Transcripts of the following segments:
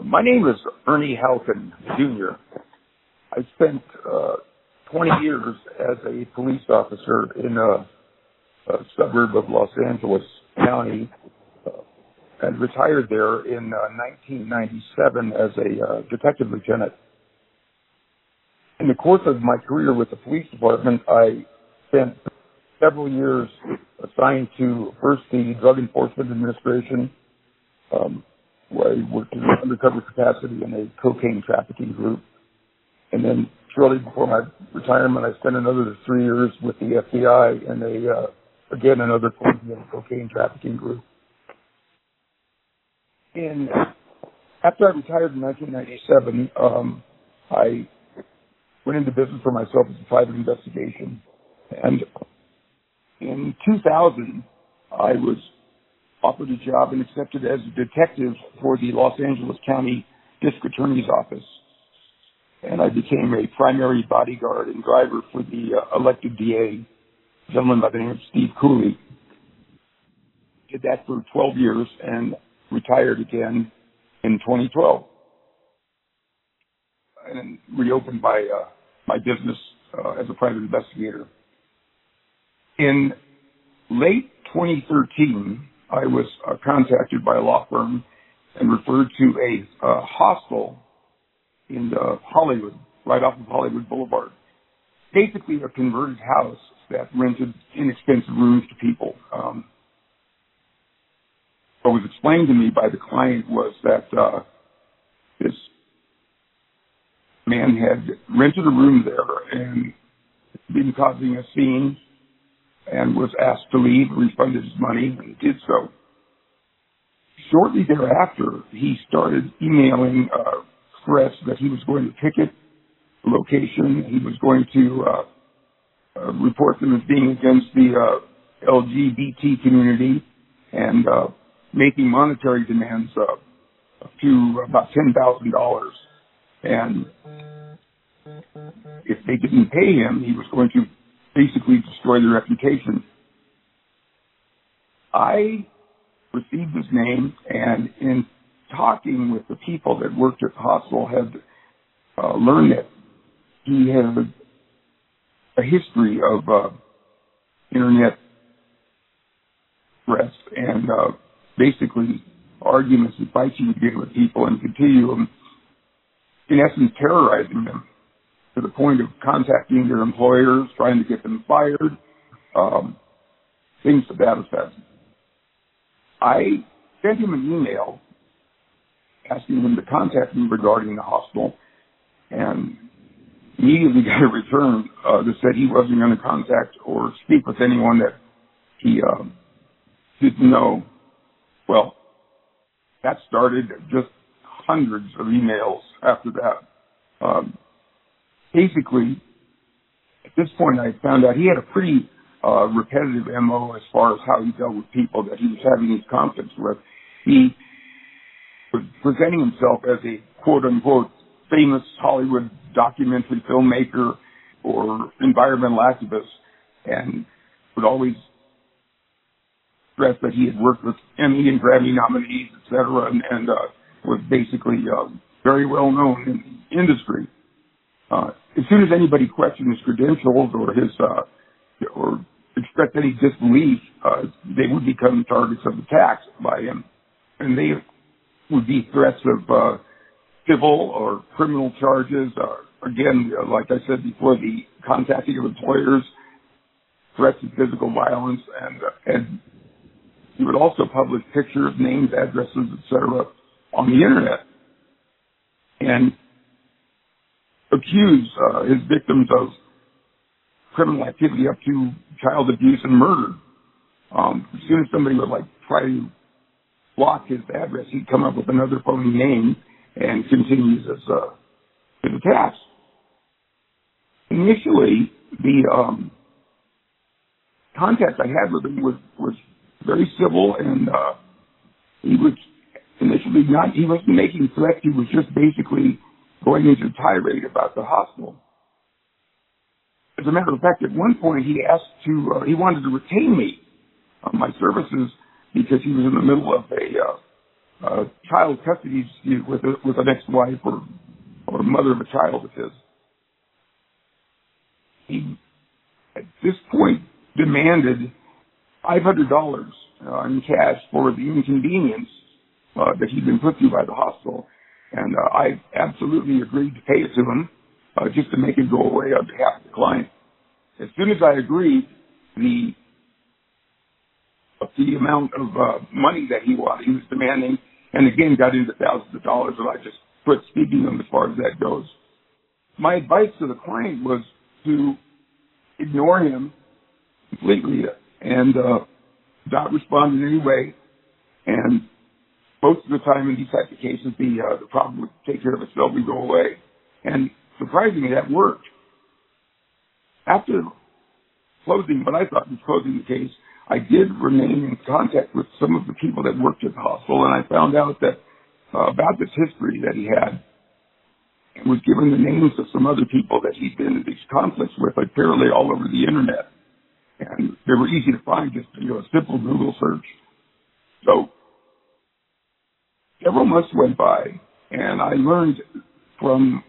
My name is Ernest Halcon, Jr. I spent 20 years as a police officer in a suburb of Los Angeles County and retired there in 1997 as a detective lieutenant. In the course of my career with the police department, I spent several years assigned to first the Drug Enforcement Administration, where I worked in an undercover capacity in a cocaine trafficking group. And then shortly before my retirement, I spent another 3 years with the FBI in another Colombian cocaine trafficking group. After I retired in 1997, I went into business for myself as a private investigation. And in 2000, I was offered a job and accepted as a detective for the Los Angeles County District Attorney's Office. And I became a primary bodyguard and driver for the elected DA, a gentleman by the name of Steve Cooley. Did that for 12 years and retired again in 2012. And reopened my business as a private investigator. In late 2013, I was contacted by a law firm and referred to a hostel in Hollywood, right off of Hollywood Boulevard. Basically a converted house that rented inexpensive rooms to people. What was explained to me by the client was that this man had rented a room there and been causing a scene and was asked to leave, refunded his money, and did so. Shortly thereafter, he started emailing threats that he was going to picket the location. He was going to report them as being against the LGBT community and making monetary demands up to about $10,000. And if they didn't pay him, he was going to basically destroy their reputation. I received his name, and in talking with the people that worked at the hospital, had learned that he had a history of internet threats and basically arguments and fights he would get with people and continue, in essence, terrorizing them to the point of contacting their employers, trying to get them fired, things to that effect. I sent him an email asking him to contact me regarding the hospital, and immediately got a return that said he wasn't going to contact or speak with anyone that he didn't know. Well, that started just hundreds of emails after that. Basically, at this point, I found out he had a pretty repetitive MO as far as how he dealt with people that he was having these conflicts with. He was presenting himself as a quote-unquote famous Hollywood documentary filmmaker or environmental activist, and would always stress that he had worked with Emmy and Grammy nominees, etc., and was basically very well known in the industry. As soon as anybody questioned his credentials or his or expressed any disbelief, they would become targets of attack by him, and they would be threats of civil or criminal charges. Again, like I said before, the contacting of employers, threats of physical violence, and he would also publish pictures, names, addresses, etc., on the internet, and accuse his victims of criminal activity up to child abuse and murder. As soon as somebody would try to block his address, he'd come up with another phony name and continues his attacks. Initially, the contact I had with him was very civil, and he was initially he wasn't making threats. He was just basically going into a tirade about the hospital. As a matter of fact, at one point he he wanted to retain me on my services because he was in the middle of a child custody dispute with an ex-wife or mother of a child of his. He, at this point, demanded $500 in cash for the inconvenience that he'd been put through by the hospital. And I absolutely agreed to pay it to him just to make it go away on behalf of the client. As soon as I agreed, the amount of money that he was demanding, and again got into thousands of dollars, and I just quit speaking to him as far as that goes. My advice to the client was to ignore him completely and not respond in any way. And most of the time in these types of cases, the problem would take care of itself and go away. And surprisingly, that worked. After closing what I thought was closing the case, I did remain in contact with some of the people that worked at the hospital, and I found out that about this history that he had, and was given the names of some other people that he'd been in these conflicts with, apparently all over the internet. And they were easy to find, just a simple Google search. So several months went by, and I learned from,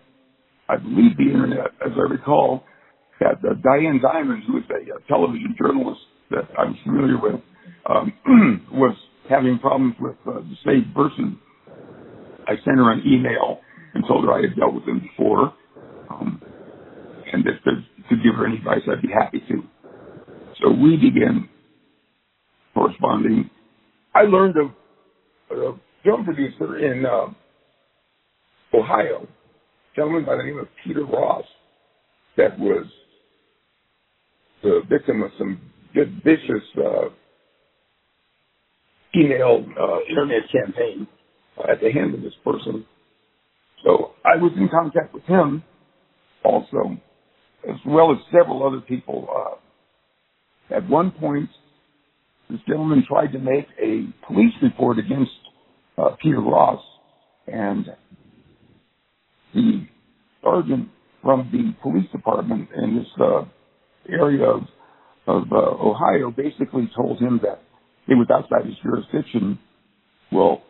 I believe, the internet, as I recall, that Diane Diamond, who is a television journalist that I'm familiar with, was having problems with the same person. I sent her an email and told her I had dealt with him before, and if to give her any advice, I'd be happy to. So we began corresponding. I learned of a film producer in Ohio, a gentleman by the name of Peter Ross, that was the victim of some good, vicious email internet campaign at the hand of this person. So I was in contact with him also, as well as several other people. At one point, this gentleman tried to make a police report against Peter Ross, and the sergeant from the police department in this area of Ohio basically told him that it was outside his jurisdiction. Well,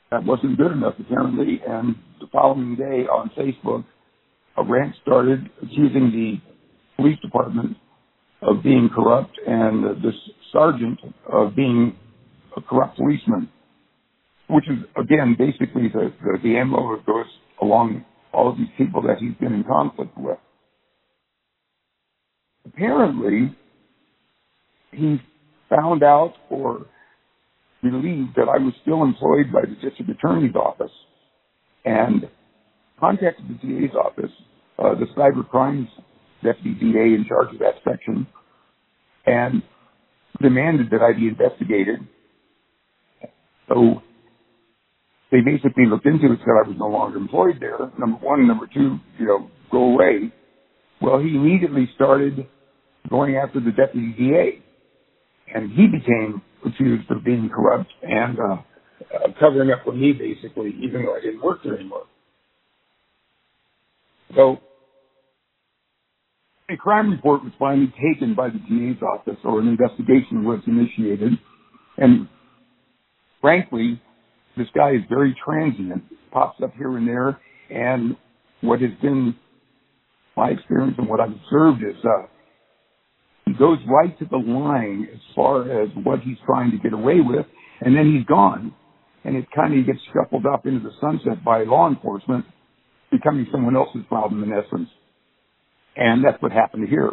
that wasn't good enough, apparently, and the following day on Facebook, a rant started accusing the police department of being corrupt and this sergeant of being a corrupt policeman, which is, again, basically the MO that goes along all of these people that he's been in conflict with. Apparently, he found out or believed that I was still employed by the district attorney's office and contacted the DA's office, the cyber crimes deputy DA in charge of that section, and demanded that I be investigated. So they basically looked into it, said I was no longer employed there, number one. Number two, go away. Well, he immediately started going after the deputy DA, and he became accused of being corrupt and covering up for me, basically, even though I didn't work there anymore. So a crime report was finally taken by the DA's office, or an investigation was initiated, and frankly, this guy is very transient, pops up here and there, and what has been my experience and what I've observed is he goes right to the line as far as what he's trying to get away with, and then he's gone, and it kind of gets shuffled up into the sunset by law enforcement, becoming someone else's problem in essence. And that's what happened here.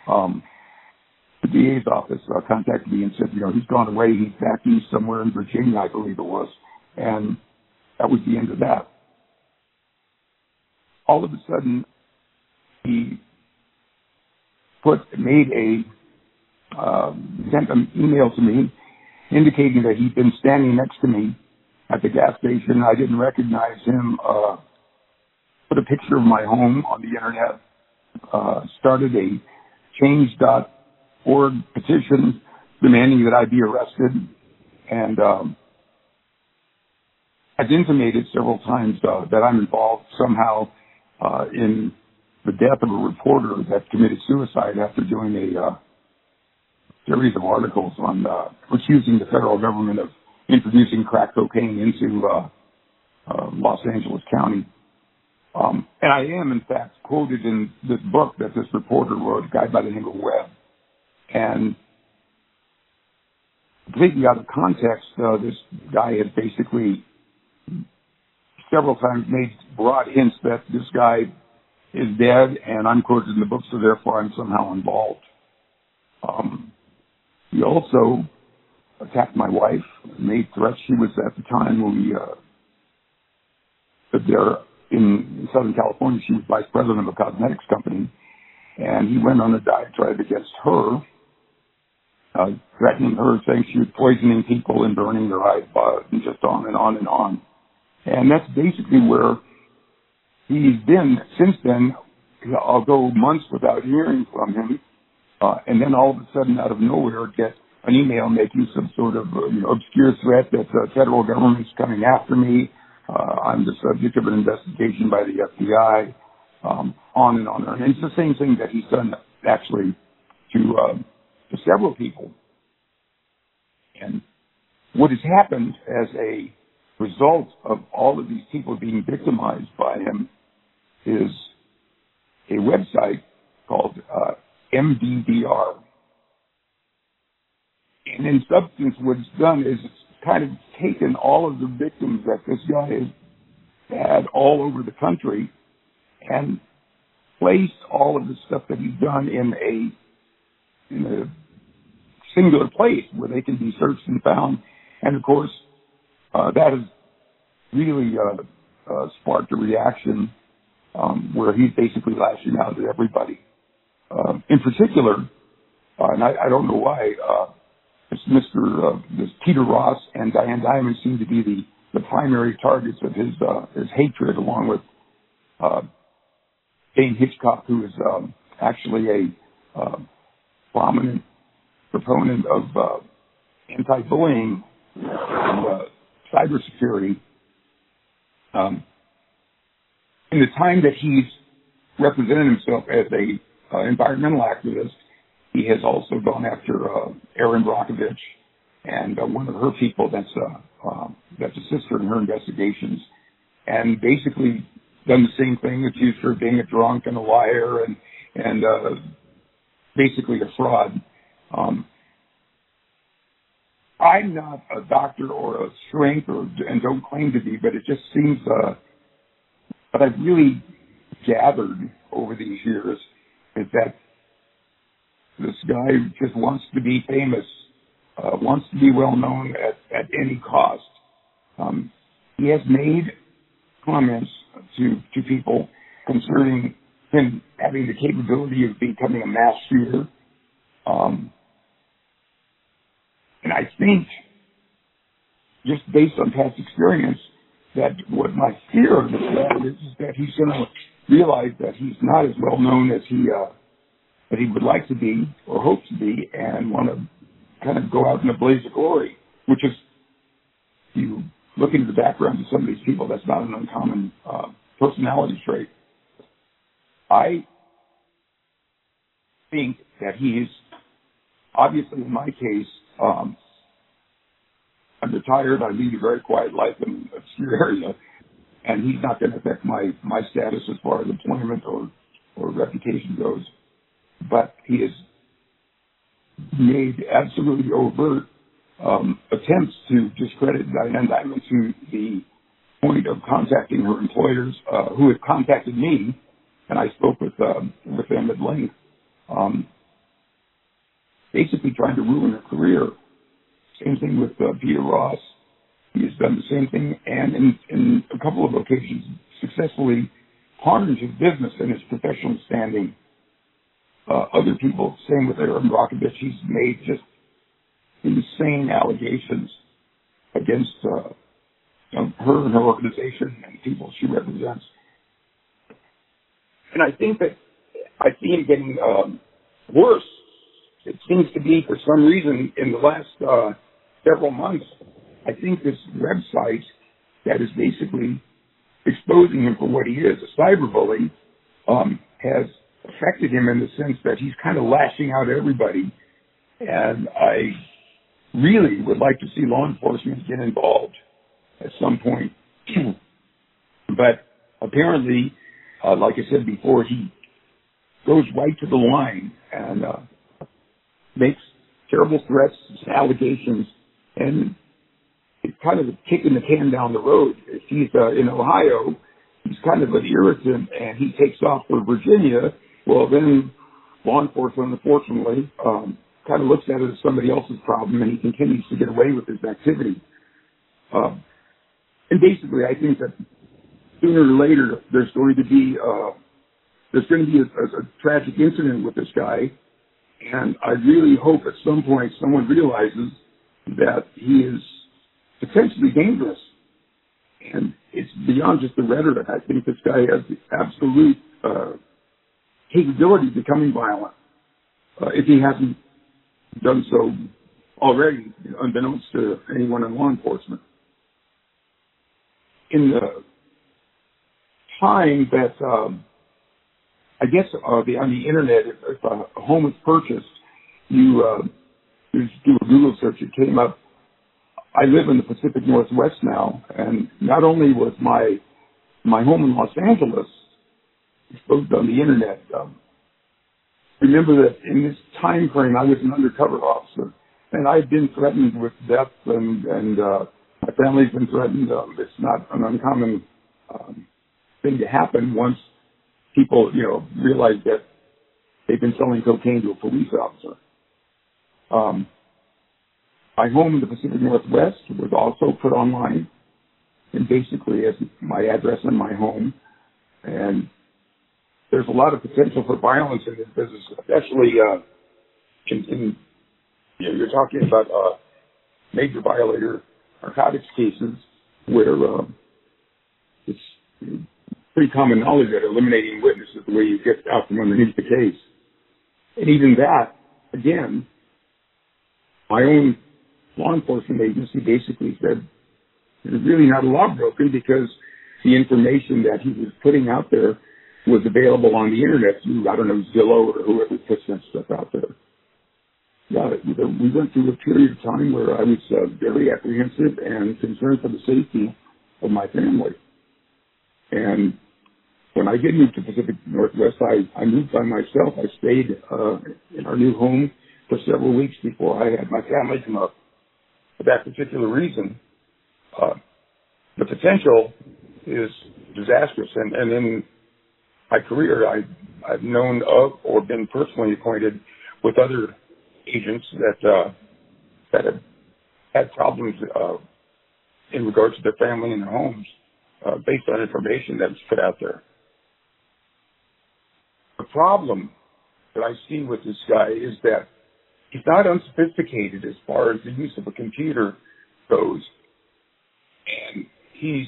The DA's office contacted me and said, he's gone away. He's back east somewhere in Virginia, I believe it was. And that was the end of that. All of a sudden, he sent an email to me indicating that he'd been standing next to me at the gas station. I didn't recognize him. Put a picture of my home on the internet. Started a change.org petition demanding that I be arrested, and has intimated several times that I'm involved somehow in the death of a reporter that committed suicide after doing a series of articles on accusing the federal government of introducing crack cocaine into Los Angeles County. And I am, in fact, quoted in this book that this reporter wrote, a guy by the name of Webb. And completely out of context, this guy had basically several times made broad hints that this guy is dead, and I'm quoted in the book, so therefore I'm somehow involved. He also attacked my wife, made threats. She was at the time when we lived there in Southern California. She was vice president of a cosmetics company, and he went on a diatribe against her, threatening her, saying she was poisoning people and burning their eyes, and just on and on and on. And that's basically where he's been since then. I'll go months without hearing from him, and then all of a sudden, out of nowhere, get an email making some sort of obscure threat that the federal government's coming after me. I'm the subject of an investigation by the FBI, on and on. And it's the same thing that he's done actually to several people. And what has happened as a result of all of these people being victimized by him is a website called MBVR. And in substance, what it's done is it's kind of taken all of the victims that this guy has had all over the country and placed all of the stuff that he's done in a singular place where they can be searched and found. And of course, that has really sparked a reaction where he's basically lashing out at everybody. In particular, and I don't know why, this Peter Ross and Diane Diamond seem to be the primary targets of his hatred, along with Jane Hitchcock, who is actually a prominent proponent of anti-bullying and cybersecurity. In the time that he's represented himself as a environmental activist, he has also gone after Erin Brockovich and one of her people that's assisted her in her investigations, and basically done the same thing, accused her of being a drunk and a liar and basically a fraud. I'm not a doctor or a shrink and don't claim to be, but it just seems what I've really gathered over these years is that this guy just wants to be famous, wants to be well known at any cost. He has made comments to people concerning him having the capability of becoming a mass shooter. And I think, just based on past experience, that what my fear of this guy is that he's going to realize that he's not as well known as he would like to be or hopes to be, and want to kind of go out in a blaze of glory, which is, you look into the background of some of these people, that's not an uncommon personality trait. I think that he's, obviously in my case, I'm retired, I lead a very quiet life in an obscure area, and he's not going to affect my status as far as employment or reputation goes. But he has made absolutely overt attempts to discredit Diane Diamond to the point of contacting her employers, who had contacted me, and I spoke with them at length, basically trying to ruin her career. Same thing with Peter Ross. He has done the same thing, and in a couple of occasions successfully harmed his business and his professional standing. Other people, same with Erin Brockovich, he's made just insane allegations against her and her organization and people she represents. And I think that I see him getting worse. It seems to be, for some reason, in the last several months, I think this website that is basically exposing him for what he is, a cyberbully, has affected him in the sense that he's kind of lashing out at everybody. And I really would like to see law enforcement get involved at some point. But apparently, like I said before, he goes right to the line and makes terrible threats, allegations, and it's kind of kicking the can down the road. If he's in Ohio, he's kind of an irritant, and he takes off for Virginia. Well, then law enforcement, unfortunately, kind of looks at it as somebody else's problem, and he continues to get away with his activity. And basically, I think that sooner or later there's going to be a tragic incident with this guy, and I really hope at some point someone realizes that he is potentially dangerous. And it's beyond just the rhetoric. I think this guy has the absolute capability of becoming violent if he hasn't done so already, unbeknownst to anyone in law enforcement. In the time that, I guess on the internet, if a home is purchased, you just do a Google search, it came up. I live in the Pacific Northwest now, and not only was my home in Los Angeles exposed on the internet, remember that in this time frame I was an undercover officer, and I've been threatened with death, and my family's been threatened. It's not an uncommon thing to happen once people, realize that they've been selling cocaine to a police officer. My home in the Pacific Northwest was also put online, and basically as my address and my home. And there's a lot of potential for violence in this business, especially you're talking about major violator narcotics cases where it's pretty common knowledge that eliminating witnesses is the way you get out from underneath the case. And even that, again, my own law enforcement agency basically said there's really not a law broken because the information that he was putting out there was available on the internet through, Zillow or whoever puts that stuff out there. Yeah, we went through a period of time where I was very apprehensive and concerned for the safety of my family. And when I did move to Pacific Northwest, I moved by myself. I stayed in our new home for several weeks before I had my family come up. For that particular reason, the potential is disastrous. And in my career, I've known of or been personally acquainted with other agents that have had problems in regards to their family and their homes based on information that's put out there. The problem that I see with this guy is that he's not unsophisticated as far as the use of a computer goes. And he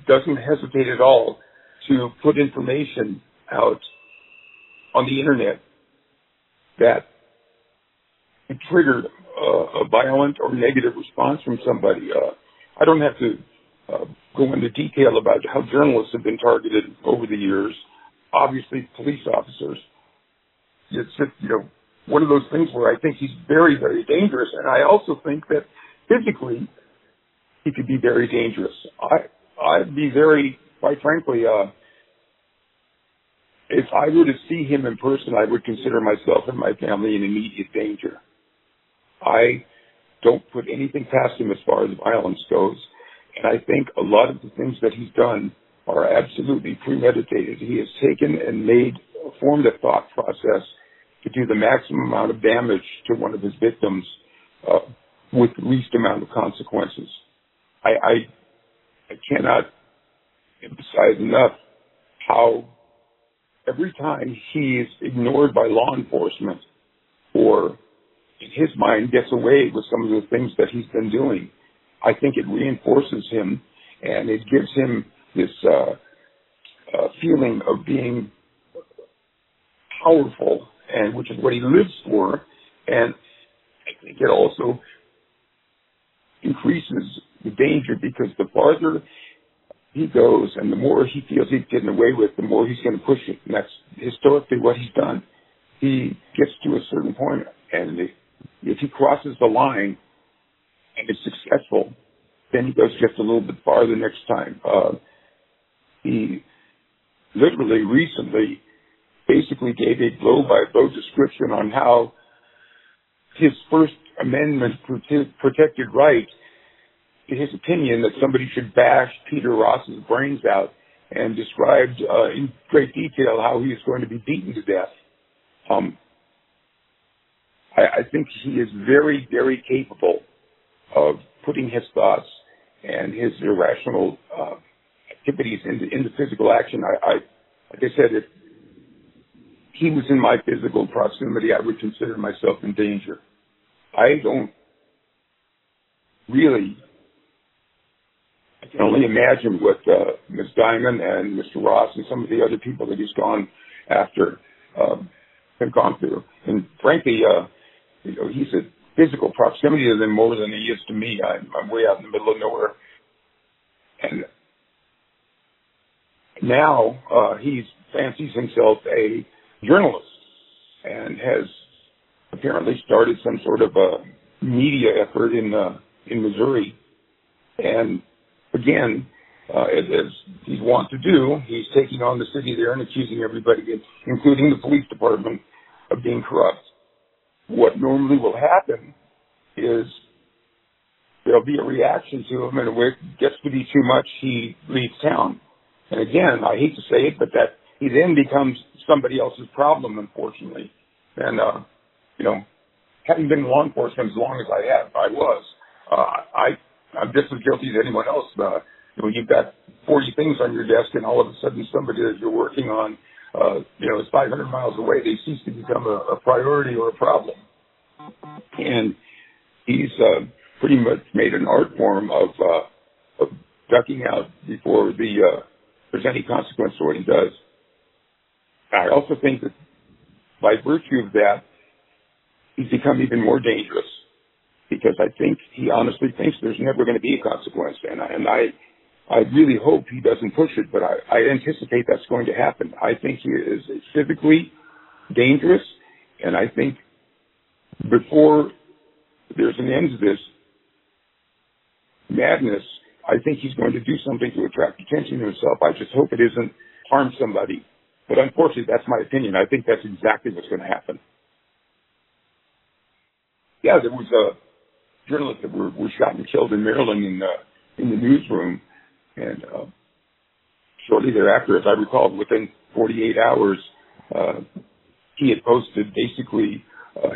doesn't hesitate at all to put information out on the internet that could trigger a violent or negative response from somebody. I don't have to go into detail about how journalists have been targeted over the years. Obviously, police officers. It's one of those things where I think he's very, very dangerous, and I also think that physically he could be very dangerous. I'd be very, quite frankly, if I were to see him in person, I would consider myself and my family in immediate danger. I don't put anything past him as far as violence goes, and I think a lot of the things that he's done are absolutely premeditated. He has taken and formed a thought process to do the maximum amount of damage to one of his victims with the least amount of consequences. I cannot emphasize enough how every time he is ignored by law enforcement or in his mind gets away with some of the things that he's been doing, I think it reinforces him and it gives him this feeling of being powerful, and which is what he lives for. And I think it also increases the danger because the farther he goes and the more he feels he's getting away with, the more he's going to push it. And that's historically what he's done. He gets to a certain point, and if he crosses the line, and is successful, then he goes just a little bit farther next time. He literally recently basically gave a blow-by-blow description on how his First Amendment protected right, in his opinion, that somebody should bash Peter Ross's brains out, and described in great detail how he is going to be beaten to death. I think he is very, very capable of putting his thoughts and his irrational activities into physical action. Like I said, if he was in my physical proximity, I would consider myself in danger. I can only imagine what Ms. Diamond and Mr. Ross and some of the other people that he's gone after have gone through. And frankly, he's a physical proximity to them more than he is to me. I'm way out in the middle of nowhere. And now he fancies himself a journalist and has apparently started some sort of a media effort in Missouri. And again, as he's wont to do, he's taking on the city there and accusing everybody, including the police department, of being corrupt. What normally will happen is there'll be a reaction to him, and when it gets to be too much, he leaves town. And again, I hate to say it, but that he then becomes somebody else's problem, unfortunately. And, having been in law enforcement as long as I'm just as guilty as anyone else. You've got 40 things on your desk, and all of a sudden somebody that you're working on, is 500 miles away. They cease to become a priority or a problem. And he's pretty much made an art form of ducking out before there's any consequence to what he does. I also think that by virtue of that, he's become even more dangerous, because I think he honestly thinks there's never going to be a consequence. And I really hope he doesn't push it, but I anticipate that's going to happen. I think he is civically dangerous, and I think before there's an end to this madness, I think he's going to do something to attract attention to himself. I just hope it isn't harm somebody. But unfortunately, that's my opinion. I think that's exactly what's going to happen. Yeah, there was a journalist that were shot and killed in Maryland in the newsroom. And shortly thereafter, as I recall, within 48 hours, he had posted basically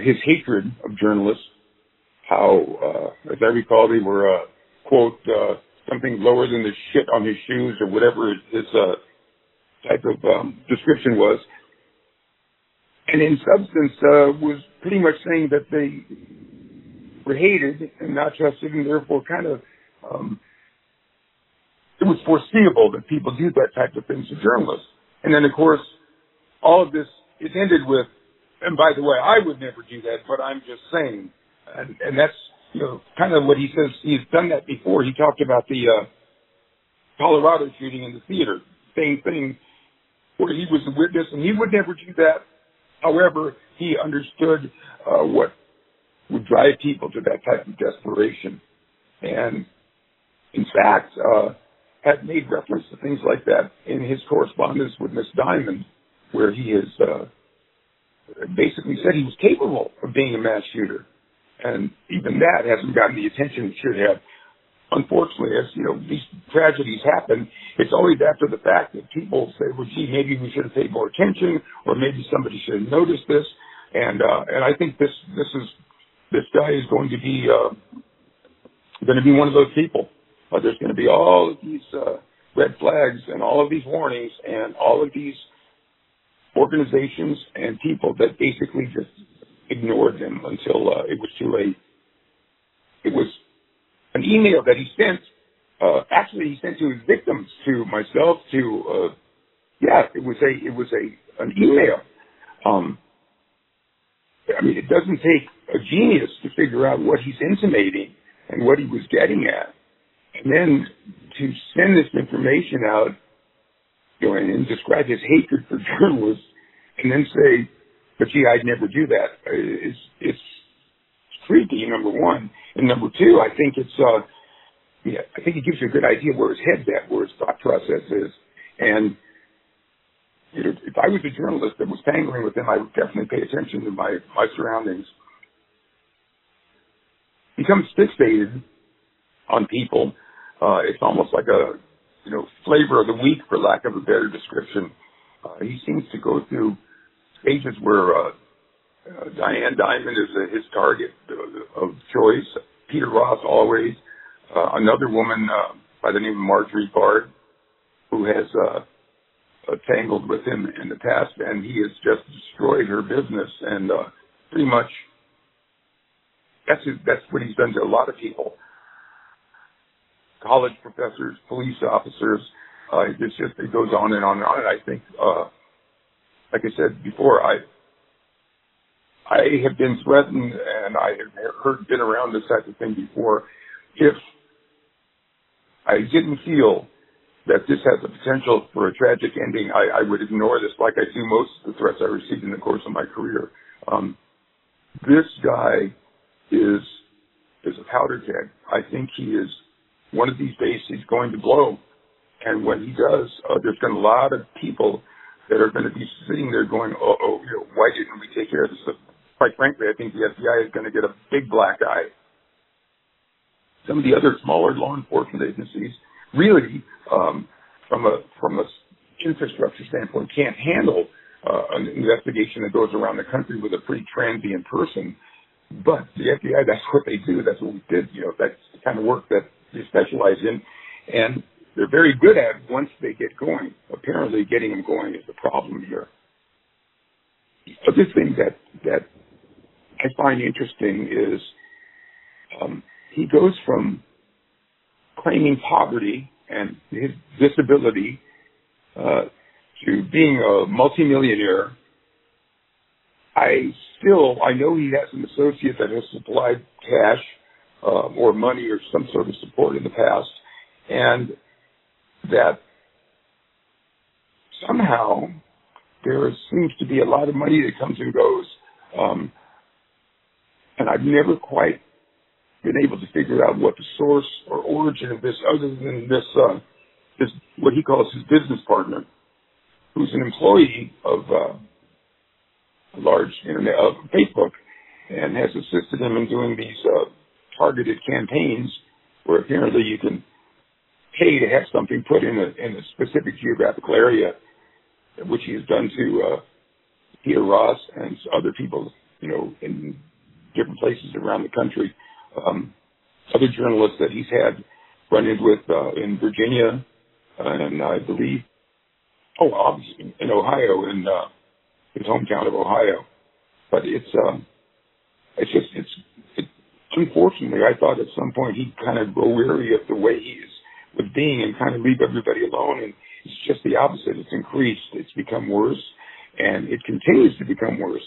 his hatred of journalists, how, as I recall, they were, quote, something lower than the shit on his shoes, or whatever his type of description was. And in substance, was pretty much saying that they were hated and not trusted, and therefore kind of, it was foreseeable that people do that type of thing to journalists. And then, of course, all of this is ended with, and by the way, I would never do that, but I'm just saying. And that's, kind of what he says. He's done that before. He talked about the Colorado shooting in the theater. Same thing, where he was a witness, and he would never do that. However, he understood what would drive people to that type of desperation. And, in fact, had made reference to things like that in his correspondence with Miss Diamond, where he has basically said he was capable of being a mass shooter. And even that hasn't gotten the attention it should have. Unfortunately, as these tragedies happen, it's always after the fact that people say, well, gee, maybe we should have paid more attention, or maybe somebody should have noticed this. And I think this guy is going to be one of those people. There's going to be all of these red flags and all of these warnings and all of these organizations and people that basically just ignored him until it was too late. It was an email that he sent. Actually, he sent to his victims, to myself, to it was an email. It doesn't take a genius to figure out what he's intimating and what he was getting at, and then to send this information out, and describe his hatred for journalists, and then say, "But gee, I'd never do that." It's creepy, number one, And number two, I think I think it gives you a good idea where his head's at, where his thought process is. And if I was a journalist that was tangling with him, I would definitely pay attention to my surroundings. Becomes fixated on people. It's almost like a, flavor of the week, for lack of a better description. He seems to go through stages where Diane Diamond is his target of choice. Peter Ross always. Another woman by the name of Marjorie Bard, who has tangled with him in the past, and he has just destroyed her business. And pretty much that's what he's done to a lot of people. College professors, police officers. It goes on and on and on. And I think, like I said before, I have been threatened, and I have been around this type of thing before. If I didn't feel that this has the potential for a tragic ending, I would ignore this, like I do most of the threats I received in the course of my career. This guy is a powder keg. I think he is, one of these days he's going to blow. And when he does, there's going to be a lot of people that are going to be sitting there going, why didn't we take care of this? So, quite frankly, I think the FBI is going to get a big black eye. Some of the other smaller law enforcement agencies really, from a infrastructure standpoint, can't handle an investigation that goes around the country with a pretty transient person. But the FBI, that's what they do. That's what we did. That's the kind of work that they specialize in. And they're very good at it once they get going. Apparently getting them going is the problem here. The other thing that I find interesting is he goes from claiming poverty and his disability to being a multimillionaire. I know he has an associate that has supplied cash or money or some sort of support in the past, and that somehow there seems to be a lot of money that comes and goes. And I've never quite been able to figure out what the source or origin of this, other than this what he calls his business partner, who's an employee of a large internet, of Facebook, and has assisted him in doing these targeted campaigns where apparently you can pay to have something put in a specific geographical area, which he has done to Peter Ross and other people, in different places around the country. Other journalists that he's had run-ins with in Virginia, and I believe, obviously in Ohio, in his hometown of Ohio. But it's unfortunately, I thought at some point he'd kind of grow weary of the way he was being and kind of leave everybody alone. And it's just the opposite. It's increased. It's become worse, and it continues to become worse.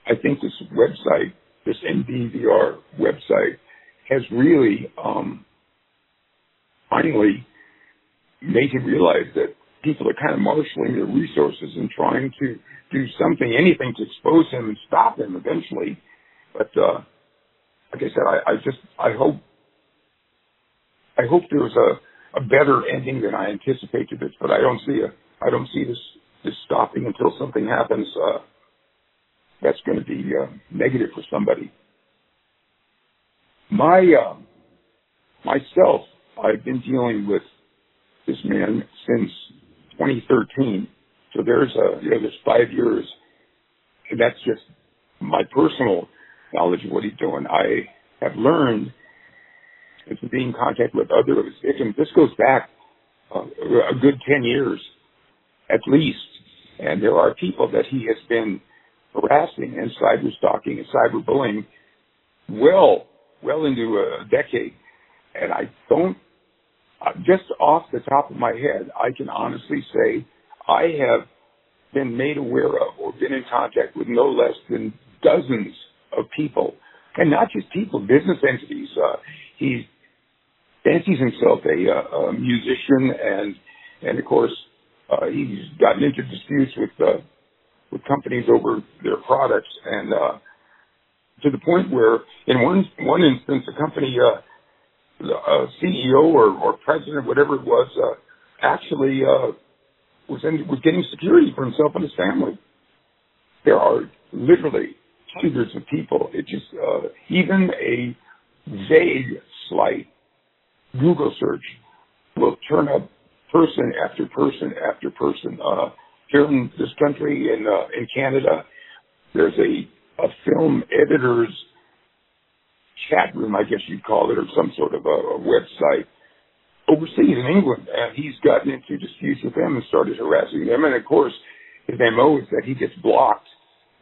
I think this website, this MBVR website, has really finally made him realize that people are kind of marshaling their resources and trying to do something, anything to expose him and stop him eventually. But like I said, I hope there's a better ending than I anticipate to this, but I don't see this stopping until something happens that's going to be negative for somebody. Myself, I've been dealing with this man since 2013. So there's 5 years, and that's just my personal knowledge of what he's doing. I have learned to be in contact with other of his victims. This goes back a good 10 years at least, and there are people that he has been harassing and cyber stalking and cyber bullying well into a decade. And I don't, just off the top of my head, I can honestly say I have been made aware of or been in contact with no less than dozens of people, and not just people, business entities. He fancies himself a musician, and of course he's gotten into disputes with companies over their products, and to the point where in one instance, a company CEO or president, whatever it was, actually was getting security for himself and his family. There are literally hundreds of people. It just even a vague, slight Google search will turn up person after person after person. Here in this country, in Canada, there's a film editor's chat room, I guess you'd call it, or some sort of a website overseas in England, and he's gotten into disputes with them and started harassing them. And of course, his MO is that he gets blocked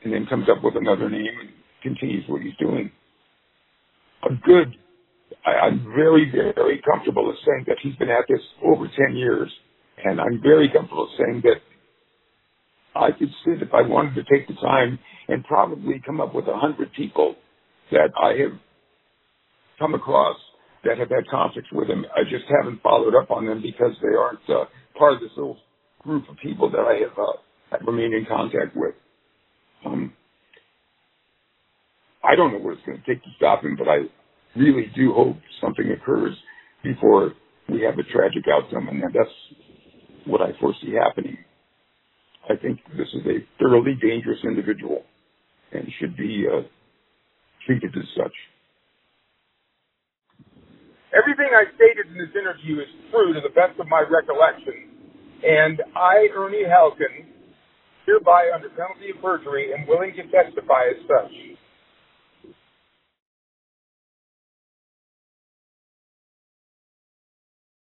and then comes up with another name and continues what he's doing. I'm very, very comfortable in saying that he's been at this over 10 years, and I'm very comfortable saying that I could sit, if I wanted to take the time, and probably come up with 100 people that I have come across that have had conflicts with him. I just haven't followed up on them because they aren't part of this little group of people that I have remained in contact with. I don't know what it's going to take to stop him, but I really do hope something occurs before we have a tragic outcome, and that's what I foresee happening. I think this is a thoroughly dangerous individual and should be treated as such. Everything I stated in this interview is true to the best of my recollection, and I, Ernest Halcon, hereby under penalty of perjury, am willing to testify as such.